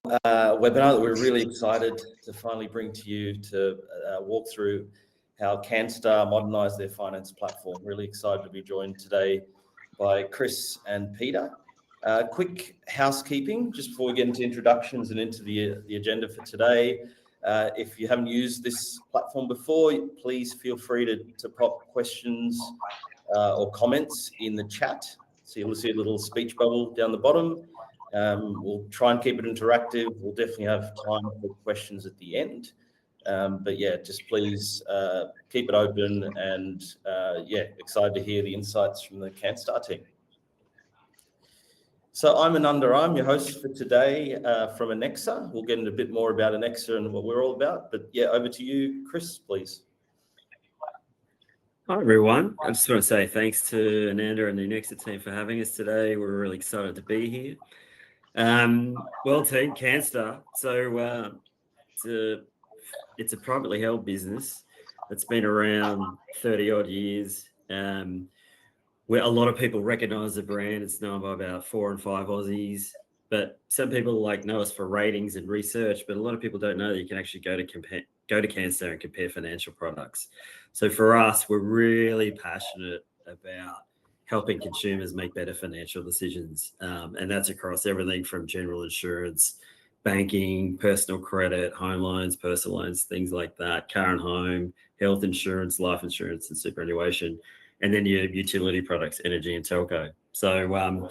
webinar that we're really excited to finally bring to you to walk through how Canstar modernise their finance platform. Really excited to be joined today by Chris and Peter. Quick housekeeping, just before we get into introductions and into the agenda for today. If you haven't used this platform before, please feel free to pop questions or comments in the chat. So you'll see a little speech bubble down the bottom. We'll try and keep it interactive. We'll definitely have time for questions at the end. But yeah, just please keep it open and yeah, excited to hear the insights from the Canstar team. So I'm Ananda, I'm your host for today from Annexa. We'll get into a bit more about Annexa and what we're all about. But yeah, over to you, Chris, please. Hi, everyone. I just want to say thanks to Ananda and the Annexa team for having us today. We're really excited to be here. Well, team, Canstar. So it's a privately held business that's been around 30 odd years. Where a lot of people recognise the brand. It's known by about 4 and 5 Aussies. But some people know us for ratings and research, but a lot of people don't know that you can actually go to Canstar and compare financial products. So for us, we're really passionate about helping consumers make better financial decisions. And that's across everything from general insurance, banking, personal credit, home loans, personal loans, things like that, car and home, health insurance, life insurance, and superannuation. And then your utility products, energy and telco. So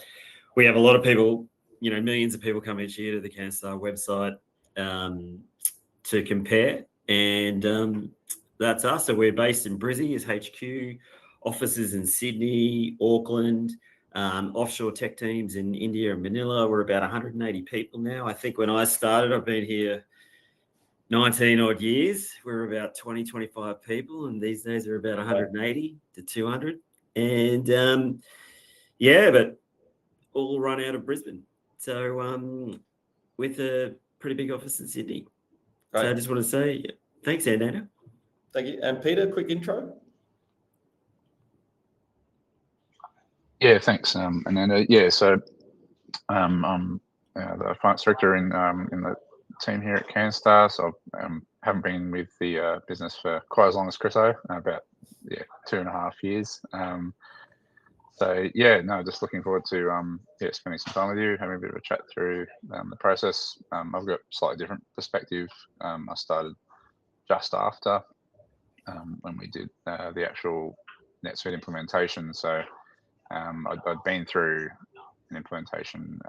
we have a lot of people, millions of people come each year to the Canstar website to compare. And that's us. So we're based in Brizzy as HQ, offices in Sydney, Auckland, offshore tech teams in India and Manila. We're about 180 people now. I think when I started, I've been here 19 odd years. We're about 20, 25 people, and these days are about 180 to 200. And yeah, but all run out of Brisbane. So with a pretty big office in Sydney. Right. So I just want to say thanks, Ananda. Thank you. And Peter, quick intro. Yeah, thanks, Ananda. Yeah, so I'm the finance director in the team here at Canstar. So I haven't been with the business for quite as long as Chris, about 2.5 years. So yeah, no, just looking forward to spending some time with you, having a bit of a chat through the process. I've got a slightly different perspective. I started just after when we did the actual NetSuite implementation. So I'd been through an implementation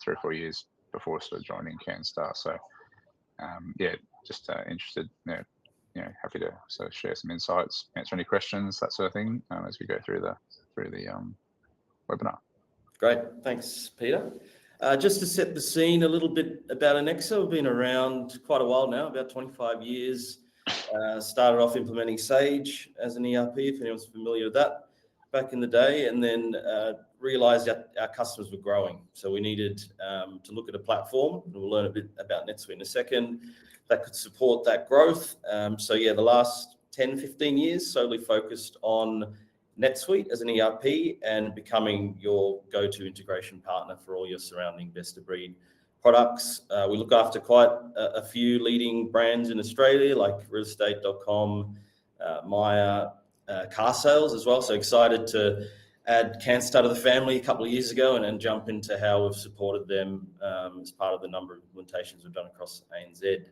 3 or 4 years before sort of joining Canstar. So yeah, just interested, happy to sort of share some insights, answer any questions, that sort of thing, as we go through the webinar. Great, thanks, Peter. Just to set the scene a little bit about Annexa, we've been around quite a while now, about 25 years. Started off implementing Sage as an ERP, if anyone's familiar with that, back in the day, and then realised that our customers were growing. So we needed to look at a platform, and we'll learn a bit about NetSuite in a second, that could support that growth. So yeah, the last 10, 15 years solely focused on NetSuite as an ERP and becoming your go-to integration partner for all your surrounding best-of-breed products. We look after quite a few leading brands in Australia, like realestate.com, Maya, car sales as well. So excited to add Canstar to the family a couple of years ago and then jump into how we've supported them as part of the number of implementations we've done across ANZ.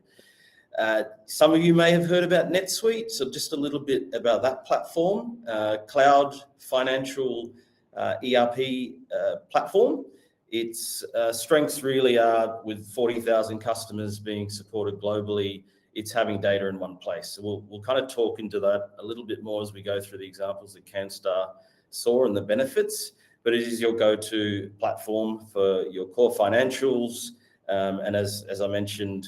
Some of you may have heard about NetSuite, so just a little bit about that platform, cloud financial ERP platform. Its strengths really are, with 40,000 customers being supported globally, it's having data in one place. So we'll kind of talk into that a little bit more as we go through the examples that Canstar saw and the benefits, but it is your go-to platform for your core financials. And as I mentioned,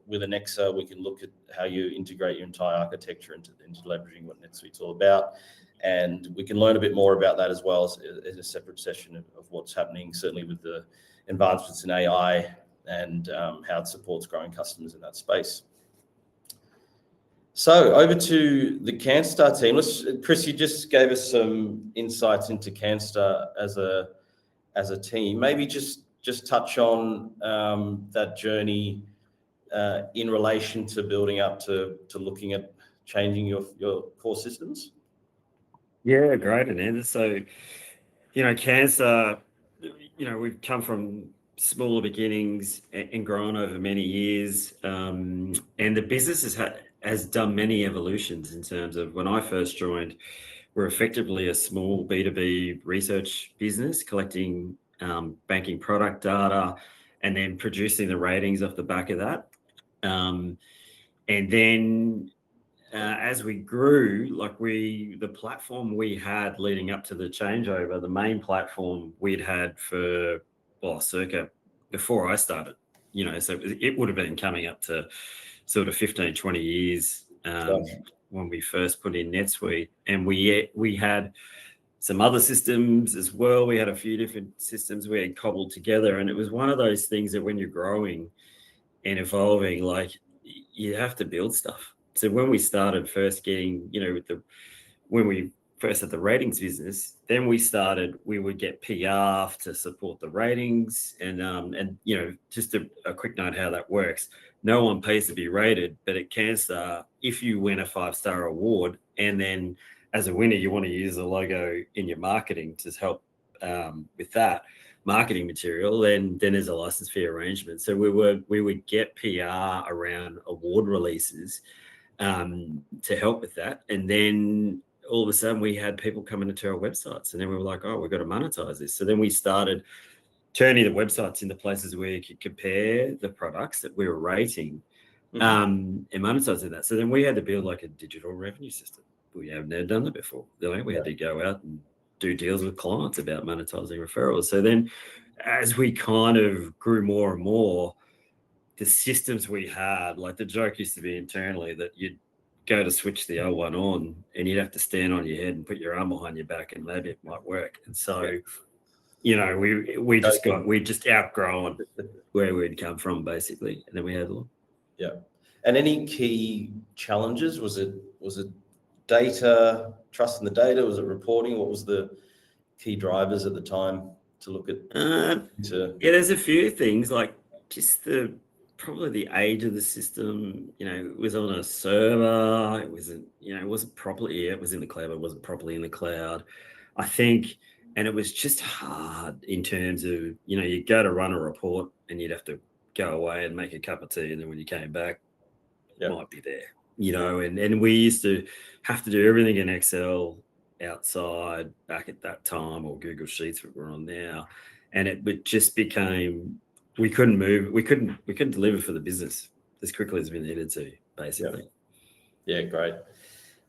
with Annexa, we can look at how you integrate your entire architecture into leveraging what NetSuite's all about. And we can learn a bit more about that as well as a separate session of what's happening, certainly with the advancements in AI and how it supports growing customers in that space. So over to the Canstar team. Chris, you just gave us some insights into Canstar as a team. Maybe just just touch on that journey in relation to building up to looking at changing your core systems? Yeah, great, Ananda. So, Canstar, we've come from smaller beginnings and grown over many years. And the business has done many evolutions in terms of when I first joined, we're effectively a small B2B research business collecting banking product data and then producing the ratings off the back of that. And then as we grew, the platform we had leading up to the changeover, the main platform we'd had for, circa before I started, so it would have been coming up to sort of 15, 20 years when we first put in NetSuite. And we had some other systems as well. We had a few different systems we had cobbled together. And it was one of those things that when you're growing and evolving, you have to build stuff. So when we started first getting, when we first had the ratings business, then we would get PR to support the ratings. And just a quick note how that works. No one pays to be rated, but at Canstar, if you win a 5-star award, and then as a winner, you want to use the logo in your marketing to help with that marketing material, then there's a license fee arrangement. So we would get PR around award releases to help with that. And then all of a sudden we had people coming into our websites, and then we were like, oh, we've got to monetize this. So then we started turning the websites into places where you could compare the products that we were rating and monetizing that. So then we had to build a digital revenue system. We have never done that before. We had to go out and do deals with clients about monetizing referrals. So then as we kind of grew more and more, the systems we had, the joke used to be internally that you'd go to switch the L1 on and you'd have to stand on your head and put your arm behind your back and maybe it might work. And so, we just outgrown where we'd come from basically. And then we had a look. Yeah. And any key challenges? Was it data, trust in the data? Was it reporting? What was the key drivers at the time to look at? There's a few things, just probably the age of the system. It was on a server. It wasn't, it wasn't properly. It was in the cloud, but it wasn't properly in the cloud, I think. And it was just hard in terms of, you'd go to run a report and you'd have to go away and make a cup of tea, and then when you came back, it might be there. And we used to have to do everything in Excel outside back at that time, or Google Sheets that we're on now. And it just became, we couldn't move. We couldn't deliver for the business as quickly as we needed to, basically. Yeah, great.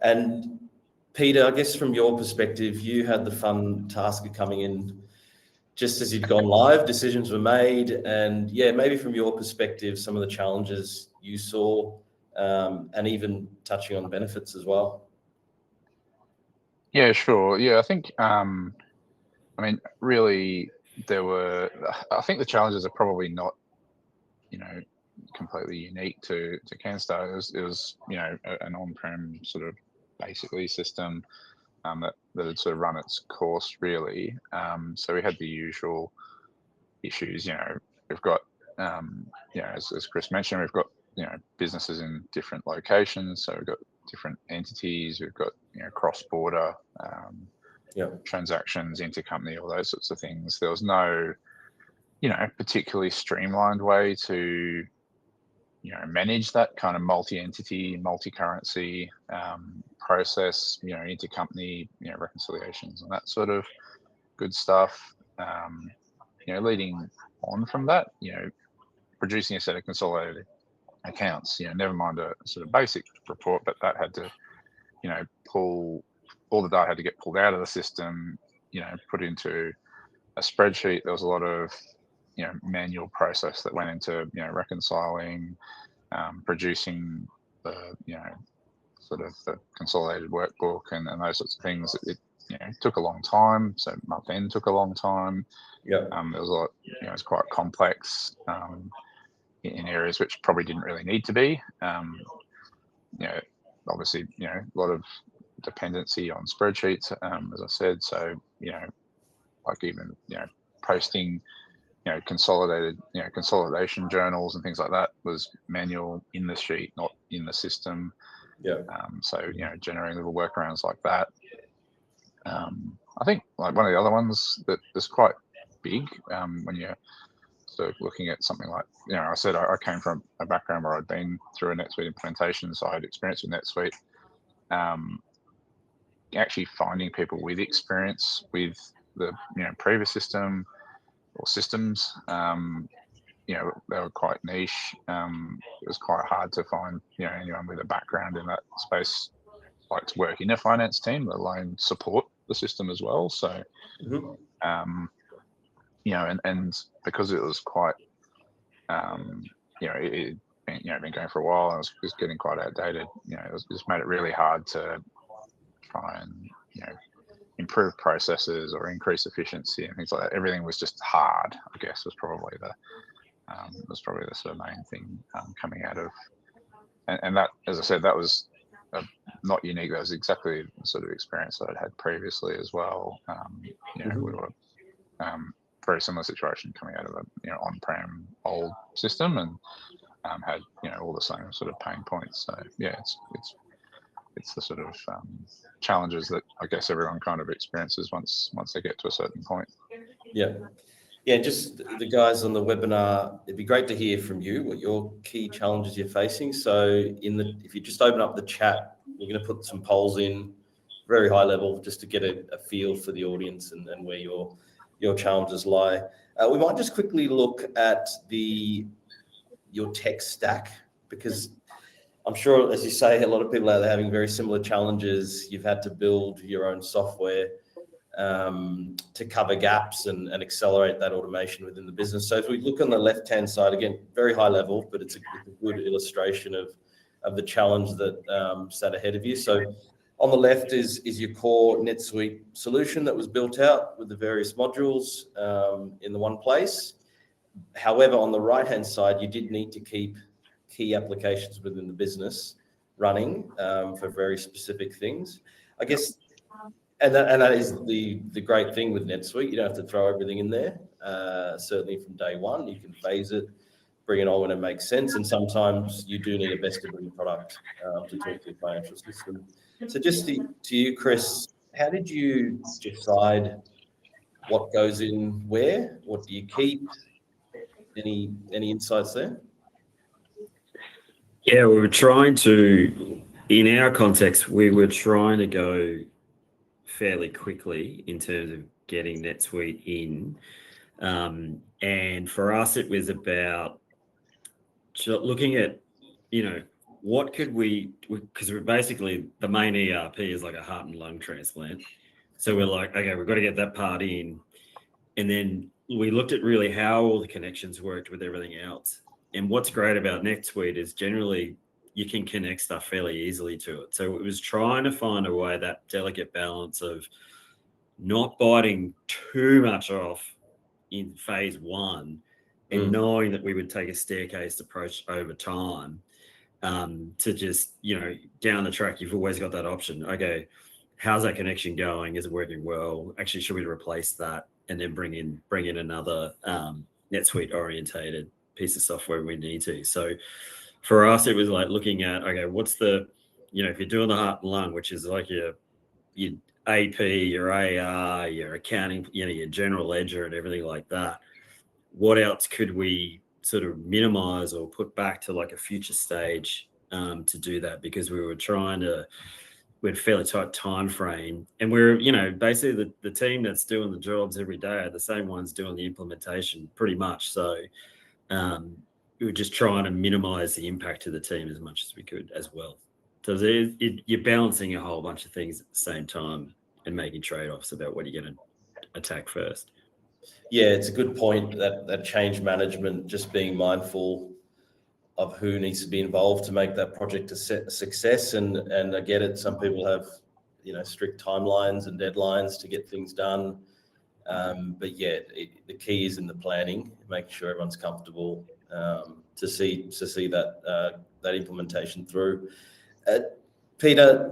And Peter, I guess from your perspective, you had the fun task of coming in just as you'd gone live, decisions were made. And maybe from your perspective, some of the challenges you saw, and even touching on benefits as well. Yeah, sure. Yeah, I think, really I think the challenges are probably not, completely unique to Canstar. It was an on-prem sort of basically system that had sort of run its course really. So we had the usual issues. We've got, as Chris mentioned, we've got businesses in different locations. So we've got different entities. We've got cross-border transactions, intercompany, all those sorts of things. There was no particularly streamlined way to manage that kind of multi-entity, multi-currency process, intercompany, reconciliations and that sort of good stuff. Leading on from that, producing a set of consolidated accounts, never mind a sort of basic report, but that had to, pull all the data had to get pulled out of the system, put into a spreadsheet. There was a lot of, manual process that went into, reconciling, producing the, sort of the consolidated workbook and those sorts of things. It took a long time. So month end took a long time. There was a lot, it was quite complex in areas which probably didn't really need to be. Obviously, a lot of dependency on spreadsheets, as I said. So, like even, posting consolidation journals and things like that was manual in the sheet, not in the system. Yeah. So generating little workarounds like that. I think like one of the other ones that is quite big when you're sort of looking at something like, I said I came from a background where I'd been through a NetSuite implementation, so I had experience with NetSuite. Actually finding people with experience with the previous system or systems, they were quite niche. It was quite hard to find anyone with a background in that space like to work in a finance team, let alone support the system as well. So and because it was quite it been going for a while, and it was getting quite outdated, it just made it really hard to try and improve processes or increase efficiency and things like that. Everything was just hard, I guess, was probably the sort of main thing coming out of, and that, as I said, that was not unique. That was exactly the sort of experience that I'd had previously as well. We were very similar situation coming out of a on-prem old system, and had all the same sort of pain points. So yeah, it's the sort of challenges that I guess everyone kind of experiences once they get to a certain point. Yeah, just the guys on the webinar, it'd be great to hear from you what your key challenges you're facing. So if you just open up the chat, we're going to put some polls in, very high level, just to get a feel for the audience and where your challenges lie. We might just quickly look at your tech stack, because I'm sure, as you say, a lot of people out there having very similar challenges. You've had to build your own software to cover gaps and accelerate that automation within the business. So if we look on the left-hand side, again, very high level, but it's a good illustration of the challenge that sat ahead of you. So on the left is your core NetSuite solution that was built out with the various modules in the one place. However, on the right-hand side, you did need to keep key applications within the business running for very specific things, I guess. And that is the great thing with NetSuite. You don't have to throw everything in there. Certainly from day one, you can phase it, bring it on when it makes sense. And sometimes you do need a best-of-breed product to talk to your financial system. So just to you, Chris, how did you decide what goes in where? What do you keep? Any insights there? Yeah, we were trying to, in our context, we were trying to go fairly quickly in terms of getting NetSuite in. And for us, it was about looking at, what could because we're basically, the main ERP is like a heart and lung transplant. So we're like, okay, we've got to get that part in. And then we looked at really how all the connections worked with everything else. And what's great about NetSuite is generally you can connect stuff fairly easily to it. So it was trying to find a way, that delicate balance of not biting too much off in phase one and knowing that we would take a staircase approach over time to just, down the track, you've always got that option. Okay, how's that connection going? Is it working well? Actually, should we replace that and then bring in another NetSuite orientated piece of software we need to? So for us, it was like looking at, okay, what's the, if you're doing the heart and lung, which is like your AP, your AR, your accounting, your general ledger and everything like that, what else could we sort of minimize or put back to like a future stage to do that? Because we had a fairly tight time frame, and we're basically the team that's doing the jobs every day are the same ones doing the implementation pretty much. So we were just trying to minimize the impact to the team as much as we could as well. So you're balancing a whole bunch of things at the same time and making trade-offs about what you're going to attack first. Yeah, it's a good point, that change management, just being mindful of who needs to be involved to make that project a success. And I get it, some people have strict timelines and deadlines to get things done. But yeah, the key is in the planning, making sure everyone's comfortable to see that implementation through. Peter,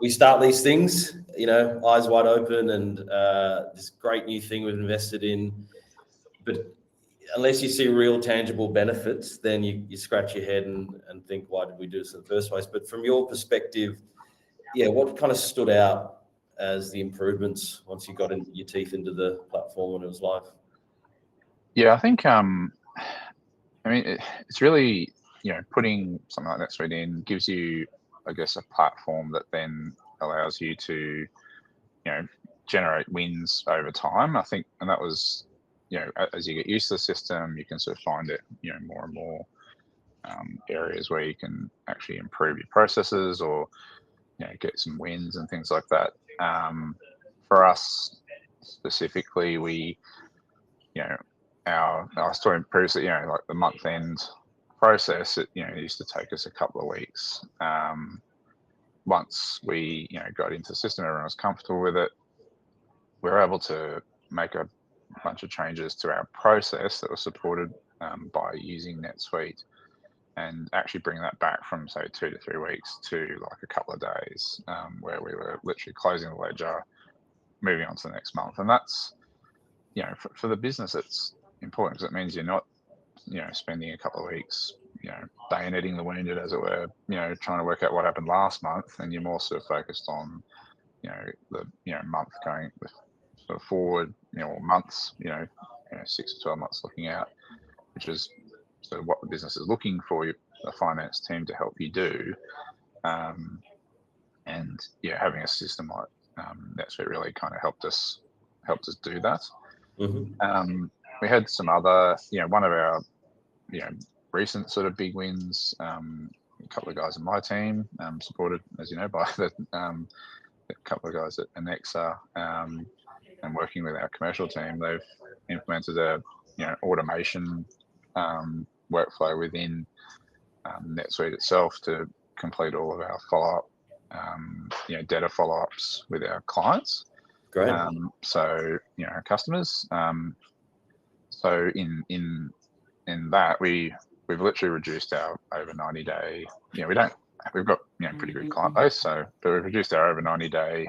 we start these things, eyes wide open, and this great new thing we've invested in. but unless you see real tangible benefits, then you scratch your head and think, why did we do this in the first place? But from your perspective, what kind of stood out as the improvements once you got your teeth into the platform when it was live? Yeah, I think it's really, putting something like NetSuite in gives you, I guess, a platform that then allows you to, generate wins over time. I think, and that was, as you get used to the system, you can sort of find it, more and more areas where you can actually improve your processes or, get some wins and things like that. For us specifically, we, I was talking previously, like the month end process, it used to take us a couple of weeks. Once we got into the system, everyone was comfortable with it. We were able to make a bunch of changes to our process that was supported by using NetSuite, and actually bring that back from say 2 to 3 weeks to like a couple of days, where we were literally closing the ledger, moving on to the next month. And that's, for the business, it's important because it means you're not, spending a couple of weeks, bayoneting the wounded, as it were, trying to work out what happened last month, and you're more sort of focused on, the, month going sort of forward, or months, 6 to 12 months looking out, which is sort of what the business is looking for the finance team to help you do. And having a system like NetSuite really kind of helped us do that. Mm-hmm. We had some other, one of our, recent sort of big wins. A couple of guys in my team, supported, as you know, by a couple of guys at Annexa, and working with our commercial team, they've implemented a automation workflow within NetSuite itself to complete all of our follow-up, data follow-ups with our clients. Great. So our customers. So in that we've literally reduced our over 90-day. We've got pretty good client base, but we've reduced our over 90-day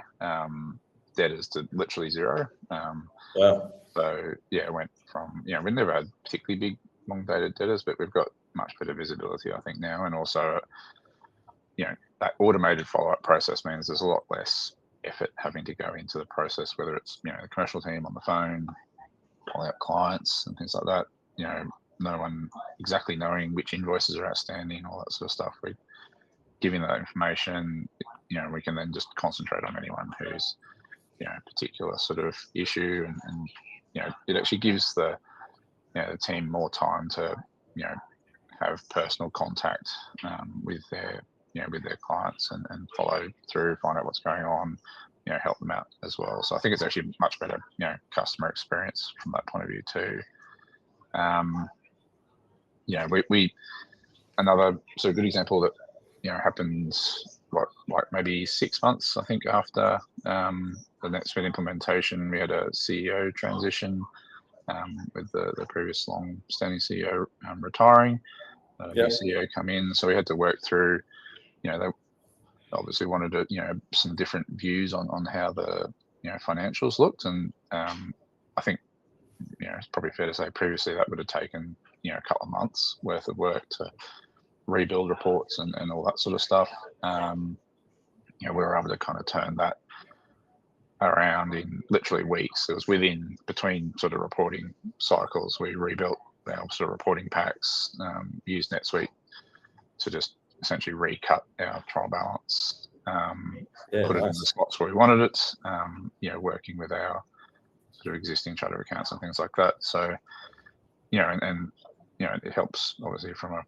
debtors to literally zero. Wow. So it went from we never had particularly big long dated debtors, but we've got much better visibility, I think, now. And also that automated follow-up process means there's a lot less effort having to go into the process, whether it's the commercial team on the phone calling out clients and things like that. No one exactly knowing which invoices are outstanding, all that sort of stuff. We giving that information, we can then just concentrate on anyone who's a particular sort of issue, and it actually gives the the team more time to have personal contact with their with their clients and follow through, find out what's going on, help them out as well. So I think it's actually much better customer experience from that point of view too. We another sort of good example that happened like maybe 6 months, I think, after the NetSuite implementation. We had a CEO transition with the previous long-standing CEO retiring. New CEO come in, so we had to work through. They obviously wanted to some different views on how the financials looked, and I think it's probably fair to say previously that would have taken a couple of months worth of work to rebuild reports and all that sort of stuff. We were able to kind of turn that around in literally weeks. It was between sort of reporting cycles, we rebuilt our sort of reporting packs, used NetSuite to just essentially recut our trial balance, put it in the spots where we wanted it, working with our sort of existing chart of accounts and things like that. So, and it helps obviously from our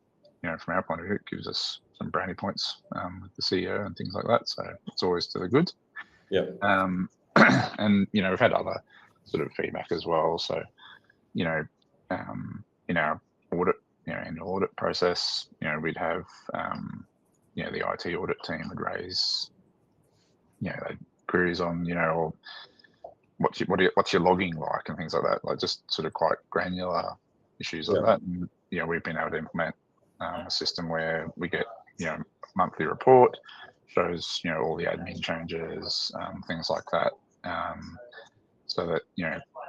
point of view. It gives us some brownie points with the CEO and things like that. So it's always to the good. Yeah. And we've had other sort of feedback as well. So in our audit, annual audit process, we'd have the IT audit team would raise queries on or what's your logging like and things like that, like just sort of quite granular issues like that. And we've been able to implement a system where we get monthly report, shows all the admin changes, things like that, so that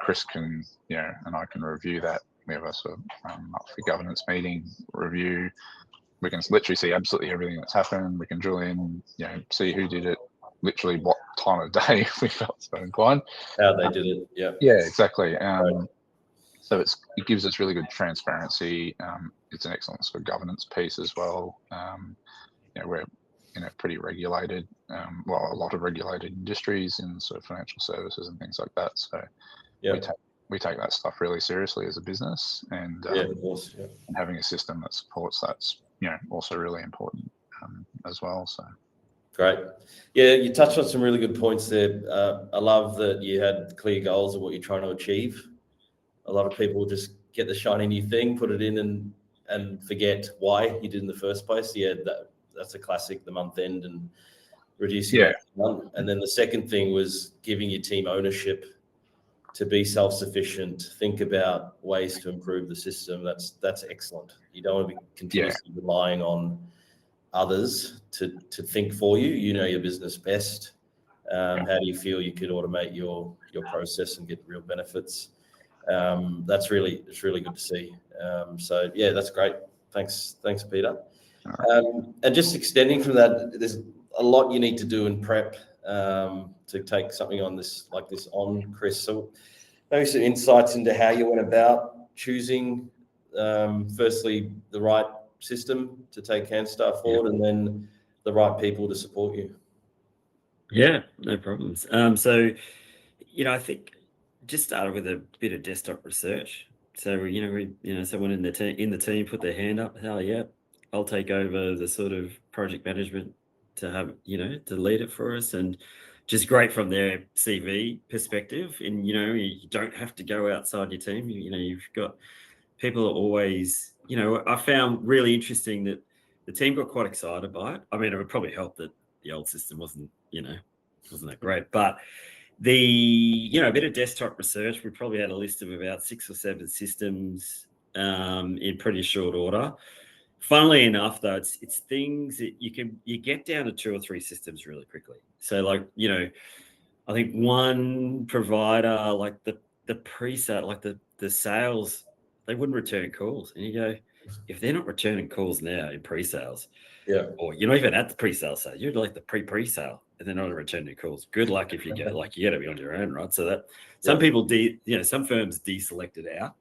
Chris can, and I can review that. We have a sort of monthly governance meeting review. We can literally see absolutely everything that's happened. We can drill in, see who did it, literally what time of day if we felt so inclined. How they did it, yeah. Yeah, exactly. So it gives us really good transparency. It's an excellent sort of governance piece as well. We're pretty regulated, a lot of regulated industries in sort of financial services and things like that. So we take that stuff really seriously as a business, and of course, and having a system that supports that's also really important as well. So great. Yeah, you touched on some really good points there. I love that you had clear goals of what you're trying to achieve. A lot of people just get the shiny new thing, put it in, and forget why you did in the first place. Yeah, that's a classic. The month end and reducing that one. And then the second thing was giving your team ownership to be self-sufficient, think about ways to improve the system. That's excellent. You don't want to be continuously relying on others to think for you. You know your business best. How do you feel you could automate your process and get real benefits? It's really good to see. So yeah, that's great. Thanks, Peter. And just extending from that, there's a lot you need to do in prep to take something on this on, Chris. So maybe some insights into how you went about choosing, firstly, the right system to take Canstar forward, and then the right people to support you. Yeah, no problems. So, I think just started with a bit of desktop research. So, someone in the team put their hand up. Hell yeah, I'll take over the sort of project management to have, to lead it for us, and just great from their CV perspective. And, you don't have to go outside your team. You've got people are always, I found really interesting that the team got quite excited by it. I mean, it would probably help that the old system wasn't that great, but a bit of desktop research, we probably had a list of about 6 or 7 systems in pretty short order. Funnily enough, though, it's things that you get down to 2 or 3 systems really quickly. So I think one provider, like the pre-sale, like the sales, they wouldn't return calls. And you go, if they're not returning calls now in pre-sales, or you're not even at the pre-sale sale, you're like the pre-sale, and they're not returning calls. Good luck if you go, you got to be on your own, right? So that some people, some firms deselected out.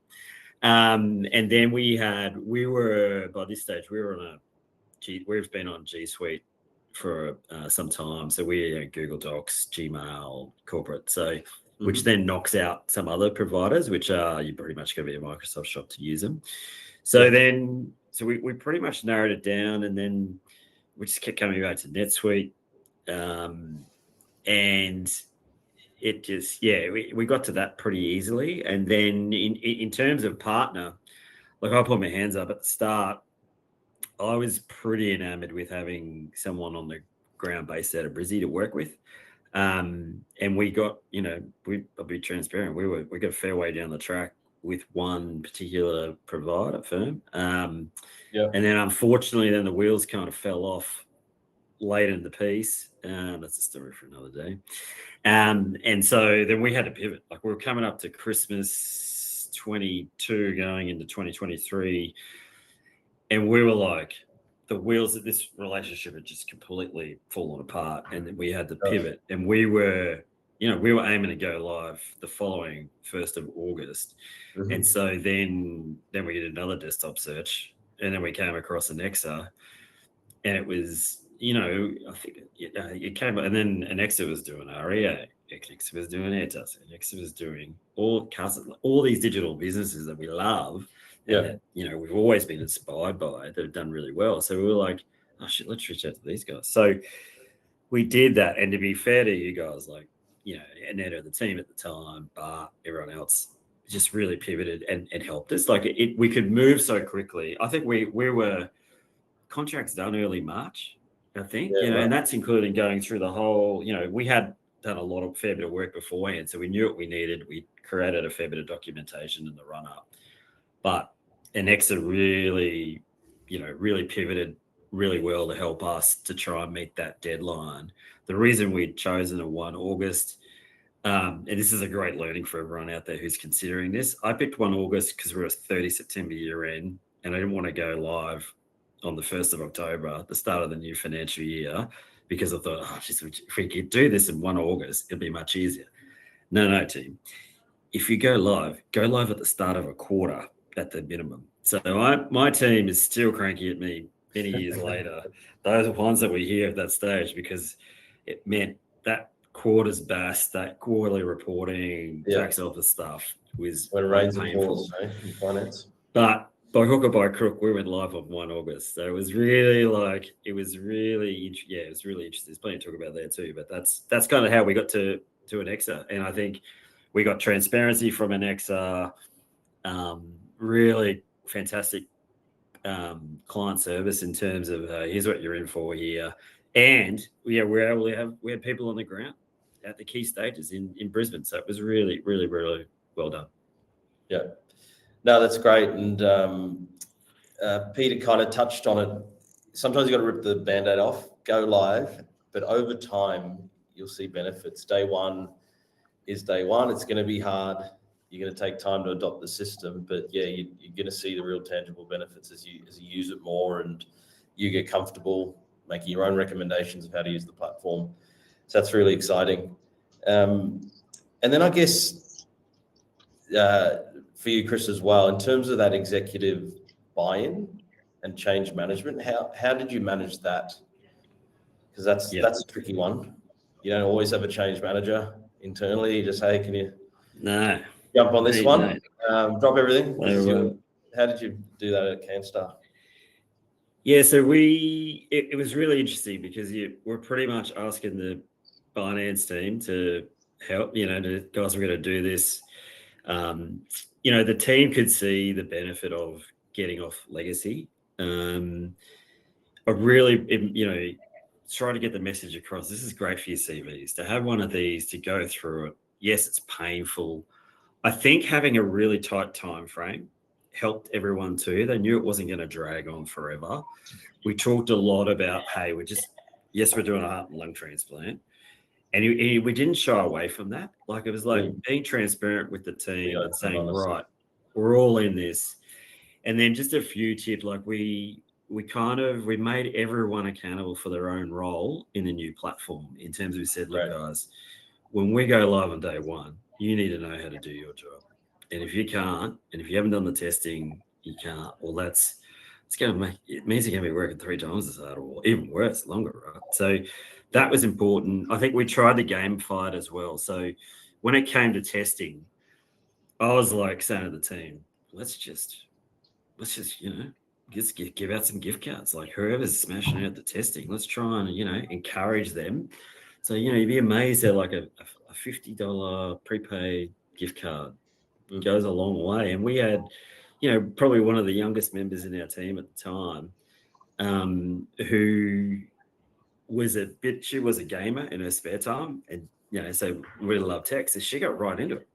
And then by this stage, we've been on G Suite for some time. So we're Google Docs, Gmail, corporate. So, which then knocks out some other providers, which are you pretty much going to be a Microsoft shop to use them. So so we pretty much narrowed it down, and then we just kept coming back to NetSuite. And it just, we got to that pretty easily. And then in terms of partner, I put my hands up at the start. I was pretty enamored with having someone on the ground based out of Brizzy to work with. And we got, I'll be transparent. We got a fair way down the track with one particular provider firm. And then unfortunately, the wheels kind of fell off late in the piece. That's a story for another day. And so then we had to pivot. We were coming up to Christmas 22, going into 2023. And we were like, the wheels of this relationship had just completely fallen apart. And then we had to pivot. And we were aiming to go live the following 1st of August. Mm-hmm. And so then we did another desktop search, and then we came across Annexa, and it was, I think it came, and then Annexa was doing REA, Annexa was doing AirTask, Annexa was doing all these digital businesses that we love. That, we've always been inspired by. They've done really well. So we were like, oh shit, let's reach out to these guys. So we did that. And to be fair to you guys, Ananda, the team at the time, Bart, everyone else, just really pivoted and helped us. We could move so quickly. I think we were contracts done early March, I think, and that's including going through the whole, we had done fair bit of work beforehand. So we knew what we needed. We created a fair bit of documentation in the run up, but Annexa really pivoted really well to help us to try and meet that deadline. The reason we'd chosen a 1 August, And this is a great learning for everyone out there who's considering this. I picked 1 August because we're a 30 September year end, and I didn't want to go live on the 1st of October, the start of the new financial year, because I thought, if we could do this in 1 August, it'd be much easier. No, team. If you go live at the start of a quarter at the minimum. So my team is still cranky at me many years later. Those are ones that we hear at that stage, because it meant that quarter's best, that quarterly reporting, tax office stuff was when it rains and painful. pours, in finance. But by hook or by crook, we went live on 1 August. So it was really interesting. There's plenty to talk about there too, but that's kind of how we got to Annexa. And I think we got transparency from Annexa, really fantastic client service in terms of here's what you're in for here. And we had people on the ground at the key stages in Brisbane. So it was really, really, really well done. Yeah. No, that's great. And Peter kind of touched on it. Sometimes you've got to rip the Band-Aid off, go live, but over time, you'll see benefits. Day one is day one. It's going to be hard. You're going to take time to adopt the system, but yeah, you're going to see the real tangible benefits as you use it more and you get comfortable making your own recommendations of how to use the platform. So that's really exciting. And then I guess for you, Chris, as well, in terms of that executive buy-in and change management, how did you manage that? Because that's a tricky one. You don't always have a change manager internally. You just say, can you jump on this one, drop everything? How did you do that at Canstar? Yeah, so it was really interesting because we're pretty much asking the finance team to help, guys, we're going to do this. The team could see the benefit of getting off legacy. I really, try to get the message across. This is great for your CVs to have one of these, to go through it. Yes, it's painful. I think having a really tight time frame helped everyone too. They knew it wasn't going to drag on forever. We talked a lot about, hey, we're doing a heart and lung transplant. And we didn't shy away from that. Like, it was like being transparent with the team and saying, right, we're all in this. And then just a few tips, like we made everyone accountable for their own role in the new platform, in terms of, we said, look, guys, when we go live on day one, you need to know how to do your job. And if you can't, and if you haven't done the testing, you can't, well, it means you're going to be working 3 times as hard, or even worse, longer, right? So that was important. I think we tried to gamify it as well. So when it came to testing, I was like saying to the team, let's just give out some gift cards. Like, whoever's smashing out the testing, let's try and, encourage them. So, you'd be amazed at like a $50 prepaid gift card goes a long way. And we had, probably one of the youngest members in our team at the time, who was she was a gamer in her spare time, and, so really loved tech. So she got right into it.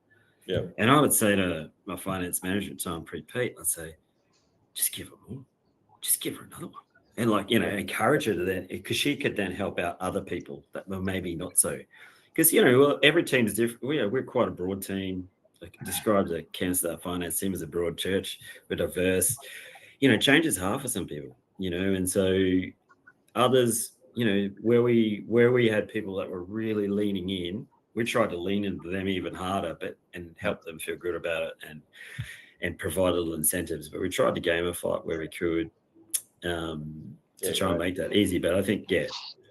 Yeah. And I would say to my finance manager at the time, Pete, I'd say, just give her more. Just give her another one. And encourage her to then, because she could then help out other people that were maybe not so. Because, every team is different. We're quite a broad team. I can describe the Canstar finance team as a broad church. We're diverse. Change is hard for some people, and so others, where we had people that were really leaning in, we tried to lean into them even harder, and help them feel good about it, and provide little incentives. But we tried to gamify it where we could, to try and make that easy. But I think,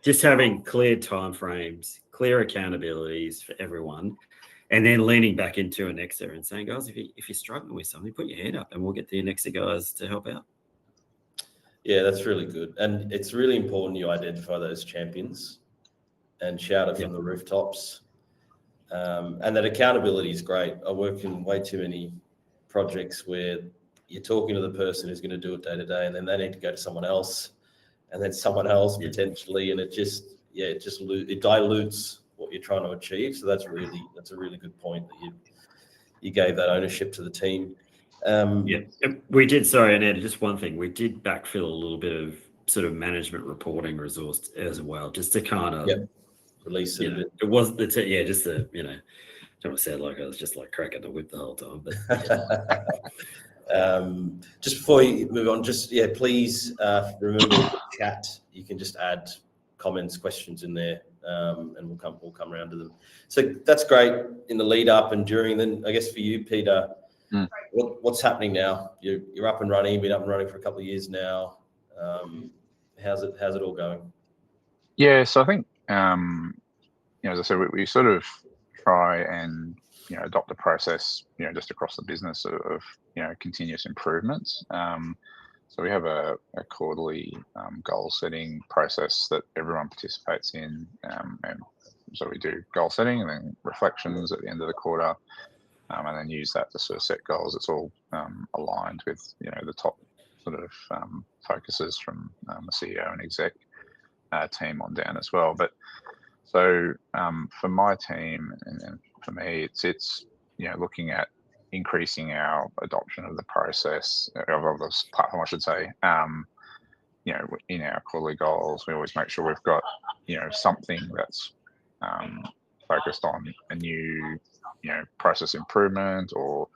just having clear timeframes, clear accountabilities for everyone, and then leaning back into Annexa and saying, guys, if you're struggling with something, put your hand up and we'll get the Annexa guys to help out. Yeah, that's really good. And it's really important you identify those champions and shout it from the rooftops. And that accountability is great. I work in way too many projects where you're talking to the person who's going to do it day to day, and then they need to go to someone else, and then someone else potentially, and it dilutes what you're trying to achieve. So that's a really good point that you gave that ownership to the team. We did. Sorry, Ananda, just one thing. We did backfill a little bit of sort of management reporting resource as well, just to kind of release it a bit. It was just the don't want to sound like I was just like cracking the whip the whole time, but just before you move on, please remember the chat. You can just add comments, questions in there, and we'll come around to them. So that's great in the lead up and during. Then I guess for you, Peter, what's happening now? You're up and running. You've been up and running for a couple of years now. How's it all going? Yeah, so I think as I said, we sort of try and adopt a process just across the business of continuous improvements. So we have a quarterly goal setting process that everyone participates in, and so we do goal setting and then reflections at the end of the quarter, and then use that to sort of set goals. It's all aligned with the top sort of focuses from the CEO and exec team on down as well. But so for my team and for me, it's looking at increasing our adoption of the process of this platform, I should say. In our quarterly goals, we always make sure we've got something that's focused on a new process improvement, or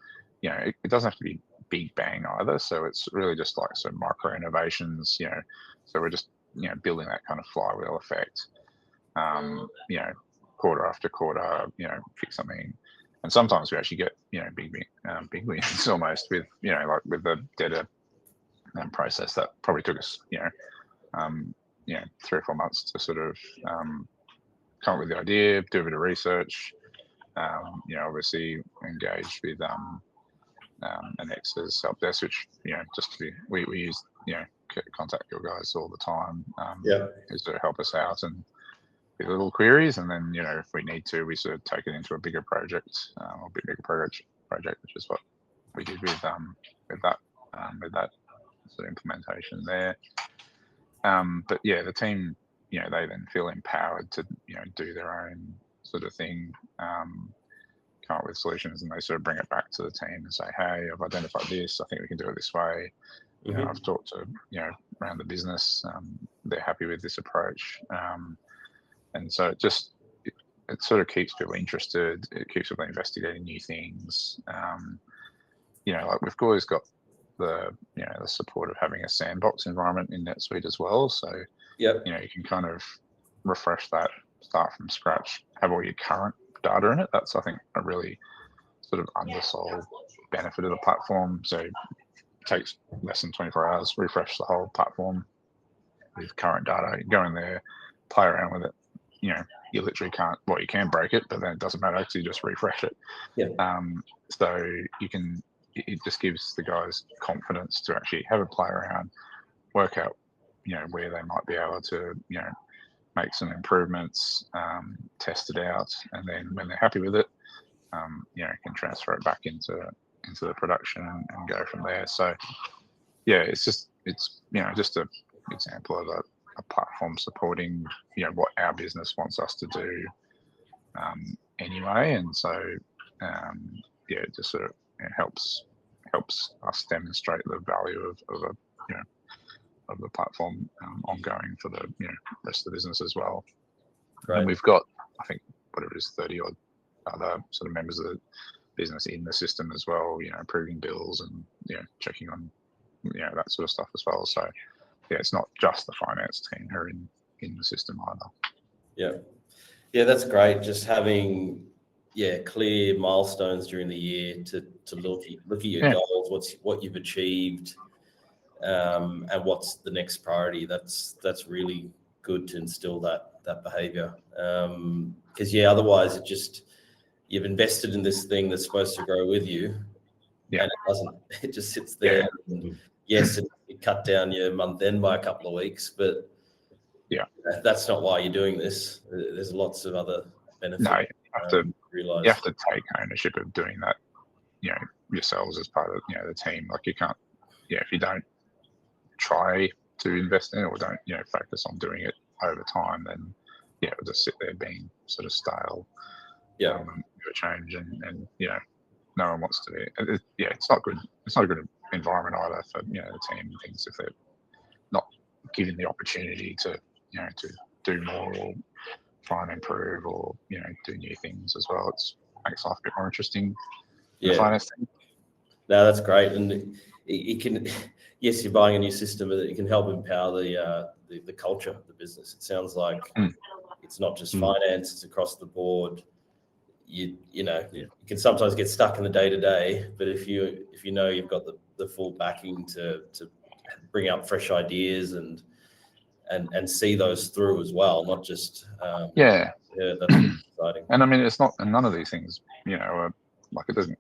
it doesn't have to be big bang either. So it's really just like some micro innovations. So we're just building that kind of flywheel effect. Quarter after quarter, fix something. And sometimes we actually get, big wins almost with, like with the data process that probably took us, 3 or 4 months to sort of come up with the idea, do a bit of research, obviously engage with Annexa's help desk, which, just to be, we use, contact your guys all the time, is to help us out and with little queries, and then if we need to, we sort of take it into a bigger project, or bigger project, which is what we did with that sort of implementation there. But yeah, the team, they then feel empowered to do their own sort of thing, come up with solutions, and they sort of bring it back to the team and say, hey, I've identified this, I think we can do it this way. I've talked to around the business, they're happy with this approach. And so it sort of keeps people interested. It keeps people investigating new things. Like we've always got the support of having a sandbox environment in NetSuite as well. So you can kind of refresh that, start from scratch, have all your current data in it. That's, I think, a really sort of undersold benefit of the platform. So it takes less than 24 hours, refresh the whole platform with current data. You go in there, play around with it. You literally can't, well, you can break it, but then it doesn't matter, actually just refresh it. So you can, it just gives the guys confidence to actually have a play around, work out, where they might be able to, make some improvements, test it out, and then when they're happy with it, can transfer it back into the production and go from there. So yeah, it's just an example of a platform supporting what our business wants us to do anyway, and so it just sort of helps us demonstrate the value of the platform ongoing for the rest of the business as well. Right. And we've got, I think, whatever it is, 30 odd other sort of members of the business in the system as well, approving bills and checking on that sort of stuff as well. So yeah, it's not just the finance team who are in the system either. Yeah, that's great. Just having clear milestones during the year to look at your goals, what you've achieved, and what's the next priority. That's really good to instill that behavior. Because otherwise you've invested in this thing that's supposed to grow with you, and it doesn't. It just sits there. And yes, it cut down your month end by a couple of weeks, but that's not why you're doing this. There's lots of other benefits. No, you have to take ownership of doing that, yourselves as part of the team. Like you can't, if you don't try to invest in it or don't focus on doing it over time, then it'll just sit there being sort of stale. Change and no one wants to be. It's not good. It's not a good environment either for the team and things if they're not given the opportunity to to do more or try and improve or do new things as well. It's makes life a bit more interesting. Yeah. The finance team. No, that's great, and it can. Yes, you're buying a new system, but it can help empower the culture of the business. It sounds like it's not just finance; it's across the board. You can sometimes get stuck in the day to day, but if you know you've got the full backing to bring up fresh ideas and see those through as well, not just that's really exciting. And I mean, it's not, and none of these things, are, like, it doesn't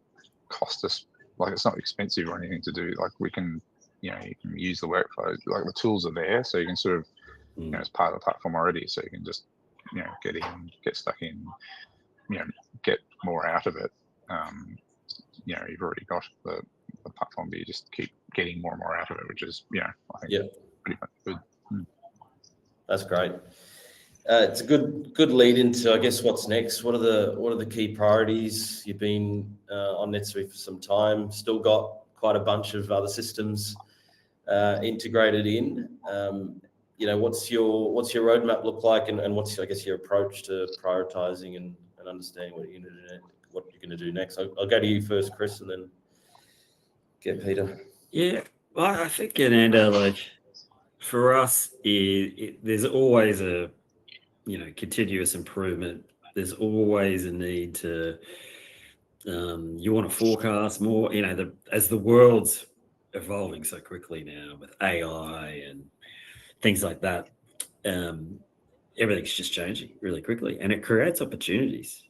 cost us, like, it's not expensive or anything to do. Like, we can, you can use the workflow, like the tools are there, so you can sort of, it's part of the platform already, so you can just, get in, get stuck in, get more out of it. You've already got the platform, but you just keep getting more and more out of it, which is, I think pretty much good. That's great. It's a good lead into, I guess, what's next. What are the key priorities? You've been on NetSuite for some time. Still got quite a bunch of other systems integrated in. What's your roadmap look like, and what's, I guess, your approach to prioritizing and understanding what you're going to do next? I'll go to you first, Chris, and then get Peter. Yeah, well, I think, Ananda, like, for us, there's always a continuous improvement. There's always a need to you want to forecast more. As the world's evolving so quickly now with AI and things like that, everything's just changing really quickly, and it creates opportunities.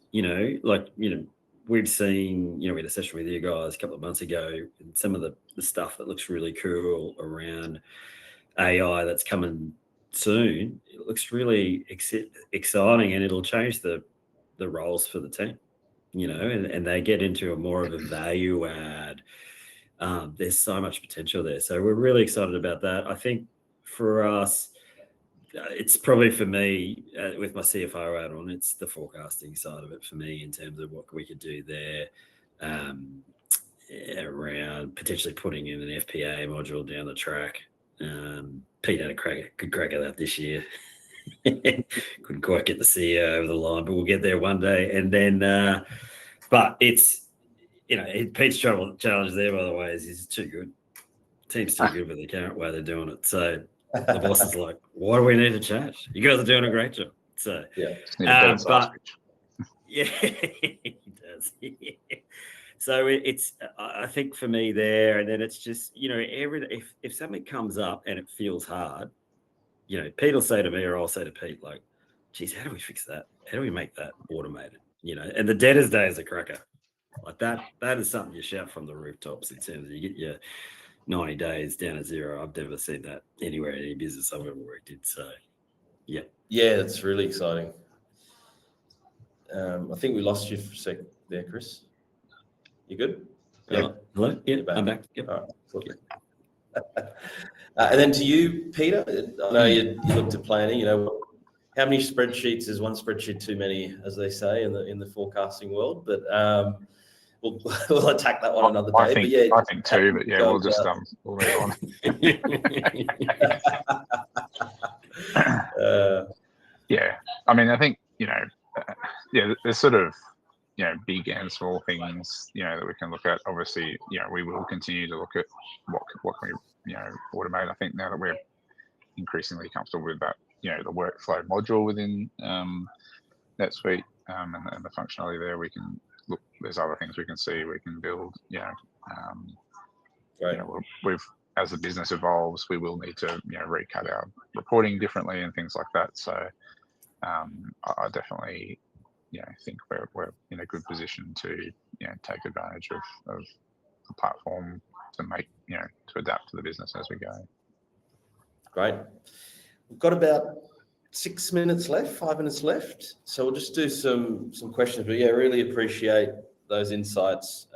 We've seen, we had a session with you guys a couple of months ago, and some of the stuff that looks really cool around AI that's coming soon. It looks really exciting, and it'll change the roles for the team, and they get into a more of a value add. There's so much potential there. So we're really excited about that. I think for us, it's probably, for me, with my CFO add on, it's the forecasting side of it for me in terms of what we could do there, around potentially putting in an FPA module down the track. Pete had a good crack at that this year. Couldn't quite get the CEO over the line, but we'll get there one day. And then, but it's, Pete's challenge there, by the way, is he's too good. Team's too good with the current way they're doing it. So the boss is like, "What do we need to change? You guys are doing a great job." So but yeah, he does. So it's, I think for me there, and then it's just, if something comes up and it feels hard, Pete will say to me, or I'll say to Pete, like, "Geez, how do we fix that? How do we make that automated?" And the debtors day is a cracker. Like that is something you shout from the rooftops in terms of you get your 90 days down to zero. I've never seen that anywhere in any business I've ever worked in. So, yeah. Yeah, that's really exciting. I think we lost you for a sec there, Chris. You good? Yeah. Hello? Yeah, I'm back. Yep. All right. And then to you, Peter, I know you looked at planning. How many spreadsheets is one spreadsheet too many, as they say in the forecasting world? But we'll attack that one another day. I think too, but yeah, we'll just we'll move on. Yeah, I mean, I think there's sort of big and small things that we can look at. Obviously, we will continue to look at what can we automate. I think now that we're increasingly comfortable with that, the workflow module within NetSuite and the functionality there, we can look. There's other things we can see, we can build. Right. We've, as the business evolves, we will need to recut our reporting differently and things like that. So I definitely think we're in a good position to take advantage of the platform to make to adapt to the business as we go. Great. We've got about 5 minutes left. So we'll just do some questions. But yeah, really appreciate those insights.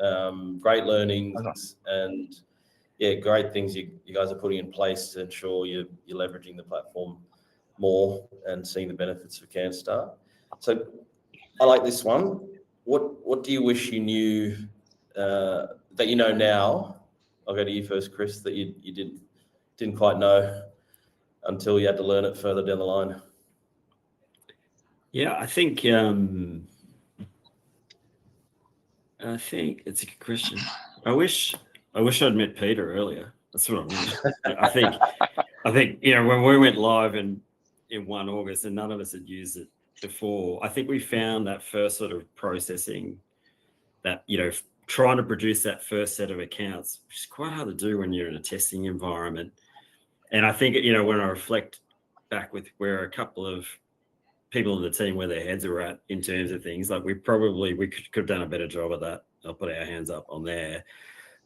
Great learnings and great things you guys are putting in place to ensure you're leveraging the platform more and seeing the benefits of Canstar. So I like this one. What do you wish you knew that you know now? I'll go to you first, Chris, that you didn't quite know until you had to learn it further down the line. Yeah, I think it's a good question. I wish I'd met Peter earlier. That's what I wish. I think when we went live in 1 August and none of us had used it before, I think we found that first sort of processing, that trying to produce that first set of accounts, which is quite hard to do when you're in a testing environment. And I think when I reflect back with where a couple of people in the team, where their heads are at in terms of things, like we could have done a better job of that. I'll put our hands up on there.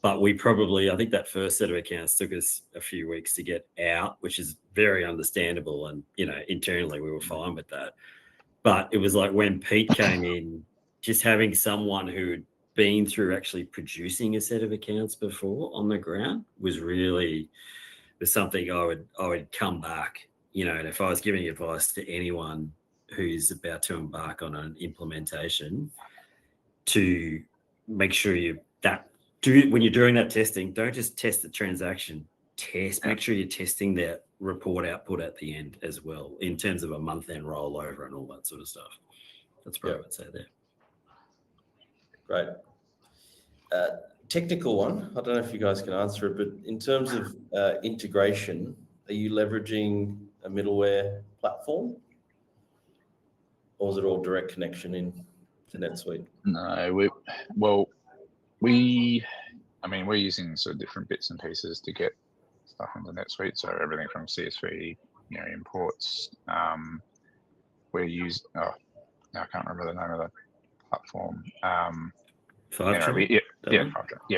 But I think that first set of accounts took us a few weeks to get out, which is very understandable. And, internally we were fine with that. But it was like when Pete came in, just having someone who'd been through actually producing a set of accounts before on the ground was something I would come back, and if I was giving advice to anyone who's about to embark on an implementation, to make sure when you're doing that testing, don't just test the transaction, make sure you're testing that report output at the end as well, in terms of a month-end rollover and all that sort of stuff. That's what I would say there. Great. Technical one. I don't know if you guys can answer it, but in terms of integration, are you leveraging a middleware platform, or is it all direct connection in to NetSuite? No, we're using sort of different bits and pieces to get stuff into NetSuite. So everything from CSV, imports. I can't remember the name of the platform. Fivetran?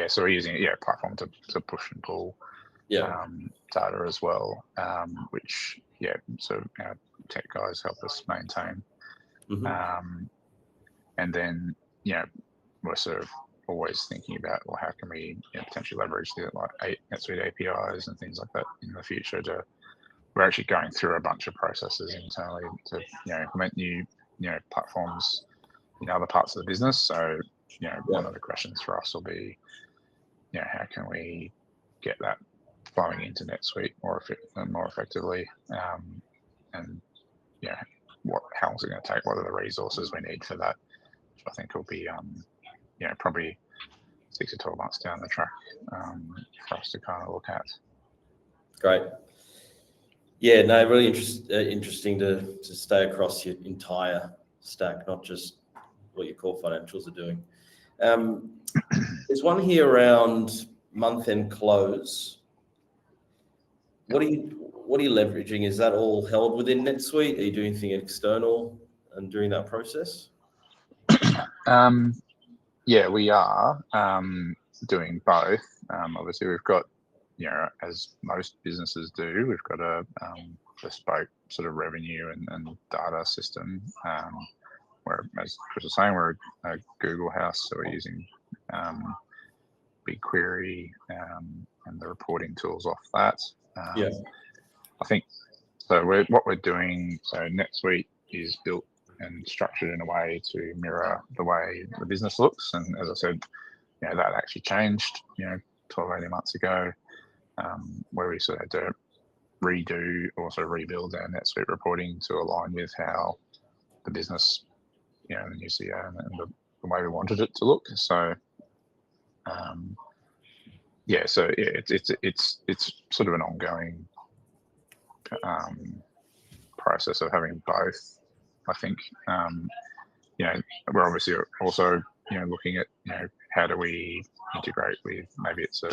So we're using platform to push and pull data as well, which so our tech guys help us maintain. Mm-hmm. And then we're sort of always thinking about, well, how can we potentially leverage the NetSuite APIs and things like that in the future. We're actually going through a bunch of processes internally to implement new platforms in other parts of the business. So one of the questions for us will be, how can we get that flowing into NetSuite more effectively, and how long is it going to take? What are the resources we need for that? Which I think will be probably 6 to 12 months down the track for us to kind of look at. Great. Yeah, no, really interesting to stay across your entire stack, not just what your core financials are doing. There's one here around month-end close. What are you leveraging? Is that all held within NetSuite? Are you doing anything external and during that process? We are doing both. Obviously, we've got, as most businesses do, we've got a bespoke sort of revenue and data system. Where, as Chris was saying, we're a Google house, so we're using BigQuery and the reporting tools off that. I think so. What we're doing, so NetSuite is built and structured in a way to mirror the way the business looks. And as I said, that actually changed, 12, 18 months ago, where we sort of had to redo or sort of rebuild our NetSuite reporting to align with how the business, the new CEO and the way we wanted it to look. So, it's sort of an ongoing process of having both. I think, we're obviously also, looking at, how do we integrate with, maybe it's an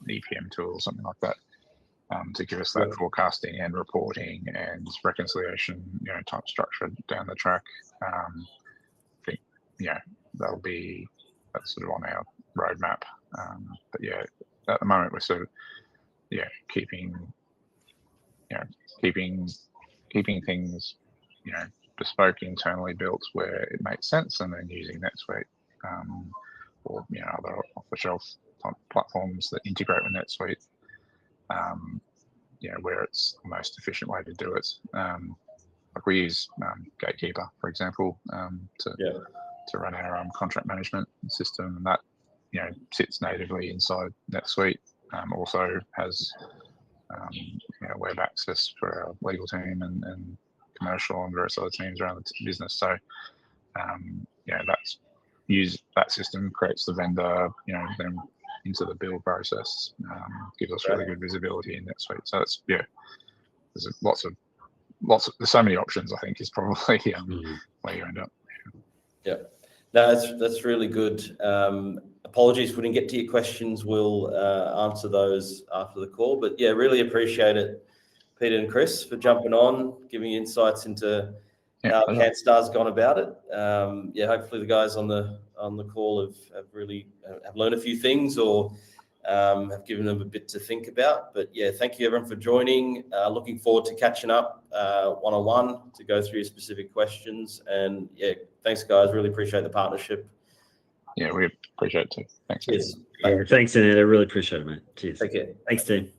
EPM tool or something like that, to give us that forecasting and reporting and reconciliation, type structure down the track. I think, that's sort of on our roadmap. But at the moment we're sort of, keeping things, bespoke, internally built where it makes sense, and then using NetSuite or other off-the-shelf type platforms that integrate with NetSuite, where it's the most efficient way to do it. Like we use Gatekeeper, for example, to run our contract management system, and that sits natively inside NetSuite. Also has web access for our legal team and commercial and various other teams around the business. So yeah, use that system, creates the vendor, then into the build process, gives us really good visibility in NetSuite. So it's there's there's so many options. I think is probably where you end up. Yeah, no, that's really good. Apologies if we didn't get to your questions. We'll answer those after the call. But yeah, really appreciate it, Peter and Chris, for jumping on, giving insights into how Canstar's gone about it. Yeah, hopefully the guys on the call have really learned a few things or have given them a bit to think about. But yeah, thank you everyone for joining. Looking forward to catching up one-on-one to go through your specific questions. And yeah, thanks guys. Really appreciate the partnership. Yeah, we appreciate it too. Thanks. Cheers. Yeah, thanks, Ananda. I really appreciate it, mate. Cheers. Take care. Thanks, team.